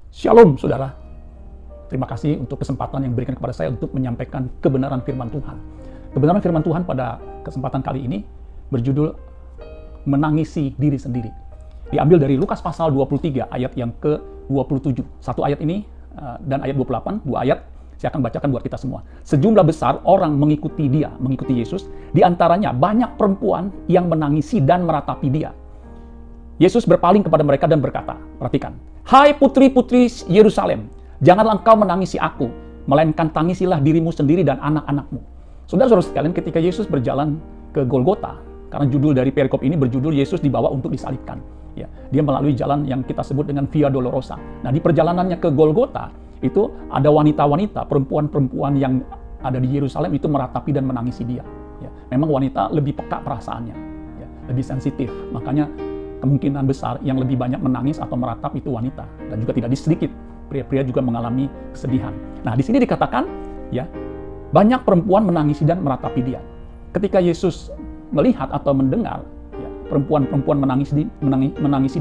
Shalom saudara, terima kasih untuk kesempatan yang diberikan kepada saya untuk menyampaikan kebenaran firman Tuhan. Kebenaran firman Tuhan pada kesempatan kali ini berjudul menangisi diri sendiri. Diambil dari Lukas pasal 23 ayat yang ke-27. Satu ayat ini dan ayat 28, dua ayat saya akan bacakan buat kita semua. Sejumlah besar orang mengikuti Yesus. Di antaranya banyak perempuan yang menangisi dan meratapi dia. Yesus berpaling kepada mereka dan berkata, perhatikan, "Hai putri-putri Yerusalem, janganlah engkau menangisi aku, melainkan tangisilah dirimu sendiri dan anak-anakmu." Saudara-saudara sekalian, ketika Yesus berjalan ke Golgota, karena judul dari perikop ini berjudul Yesus dibawa untuk disalibkan. Ya, dia melalui jalan yang kita sebut dengan Via Dolorosa. Nah, di perjalanannya ke Golgota, itu ada wanita-wanita, perempuan-perempuan yang ada di Yerusalem itu meratapi dan menangisi dia. Ya, memang wanita lebih peka perasaannya, ya, lebih sensitif. Makanya kemungkinan besar yang lebih banyak menangis atau meratap itu wanita, dan juga tidak sedikit pria-pria juga mengalami kesedihan. Nah, di sini dikatakan ya, banyak perempuan menangisi dan meratapi dia. Ketika Yesus melihat atau mendengar ya, perempuan-perempuan menangisi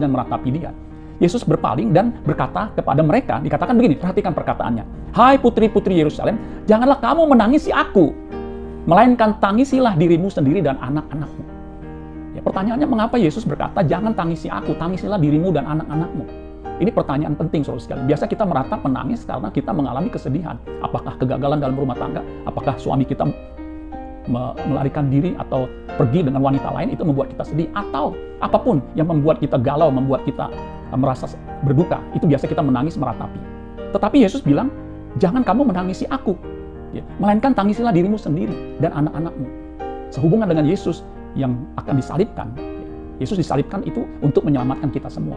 dan meratapi dia, Yesus berpaling dan berkata kepada mereka, dikatakan begini, perhatikan perkataannya. "Hai putri-putri Yerusalem, janganlah kamu menangisi aku, melainkan tangisilah dirimu sendiri dan anak-anakmu." Ya, pertanyaannya, mengapa Yesus berkata, "Jangan tangisi aku, tangisilah dirimu dan anak-anakmu"? Ini pertanyaan penting, saudara sekalian. Biasa kita meratap, menangis karena kita mengalami kesedihan. Apakah kegagalan dalam rumah tangga? Apakah suami kita melarikan diri atau pergi dengan wanita lain, itu membuat kita sedih? Atau apapun yang membuat kita galau, membuat kita merasa berduka, itu biasa kita menangis, meratapi. Tetapi Yesus bilang, "Jangan kamu menangisi aku, ya, melainkan tangisilah dirimu sendiri dan anak-anakmu." Sehubungan dengan Yesus yang akan disalibkan, Yesus disalibkan itu untuk menyelamatkan kita semua.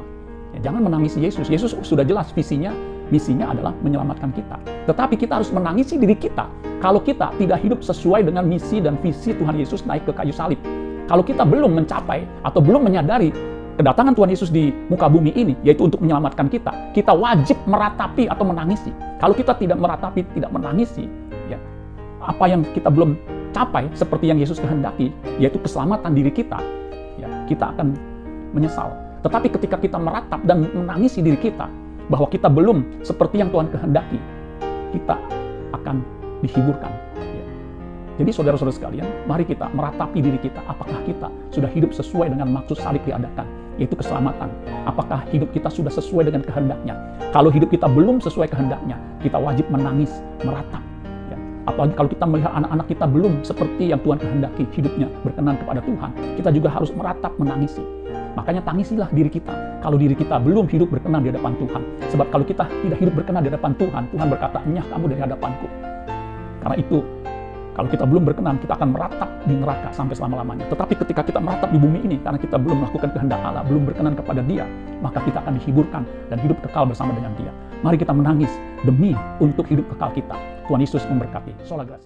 Ya, jangan menangisi Yesus. Yesus sudah jelas visinya, misinya adalah menyelamatkan kita. Tetapi kita harus menangisi diri kita kalau kita tidak hidup sesuai dengan misi dan visi Tuhan Yesus naik ke kayu salib. Kalau kita belum mencapai atau belum menyadari kedatangan Tuhan Yesus di muka bumi ini, yaitu untuk menyelamatkan kita wajib meratapi atau menangisi. Kalau kita tidak meratapi, tidak menangisi, ya, apa yang kita belum capai seperti yang Yesus kehendaki, yaitu keselamatan diri kita, ya, kita akan menyesal. Tetapi ketika kita meratap dan menangisi diri kita bahwa kita belum seperti yang Tuhan kehendaki, kita akan dihiburkan. Ya. Jadi saudara-saudara sekalian, mari kita meratapi diri kita. Apakah kita sudah hidup sesuai dengan maksud salib diadakan, yaitu keselamatan? Apakah hidup kita sudah sesuai dengan kehendaknya? Kalau hidup kita belum sesuai kehendaknya, kita wajib menangis, meratap. Apalagi kalau kita melihat anak-anak kita belum seperti yang Tuhan kehendaki, hidupnya berkenan kepada Tuhan, kita juga harus meratap, menangisi. Makanya tangisilah diri kita kalau diri kita belum hidup berkenan di hadapan Tuhan. Sebab kalau kita tidak hidup berkenan di hadapan Tuhan, Tuhan berkata, "Enyah kamu dari hadapanku." Karena itu, kalau kita belum berkenan, kita akan meratap di neraka sampai selama-lamanya. Tetapi ketika kita meratap di bumi ini, karena kita belum melakukan kehendak Allah, belum berkenan kepada Dia, maka kita akan dihiburkan dan hidup kekal bersama dengan Dia. Mari kita menangis demi untuk hidup kekal kita. Tuhan Yesus memberkati. Sola Gracia.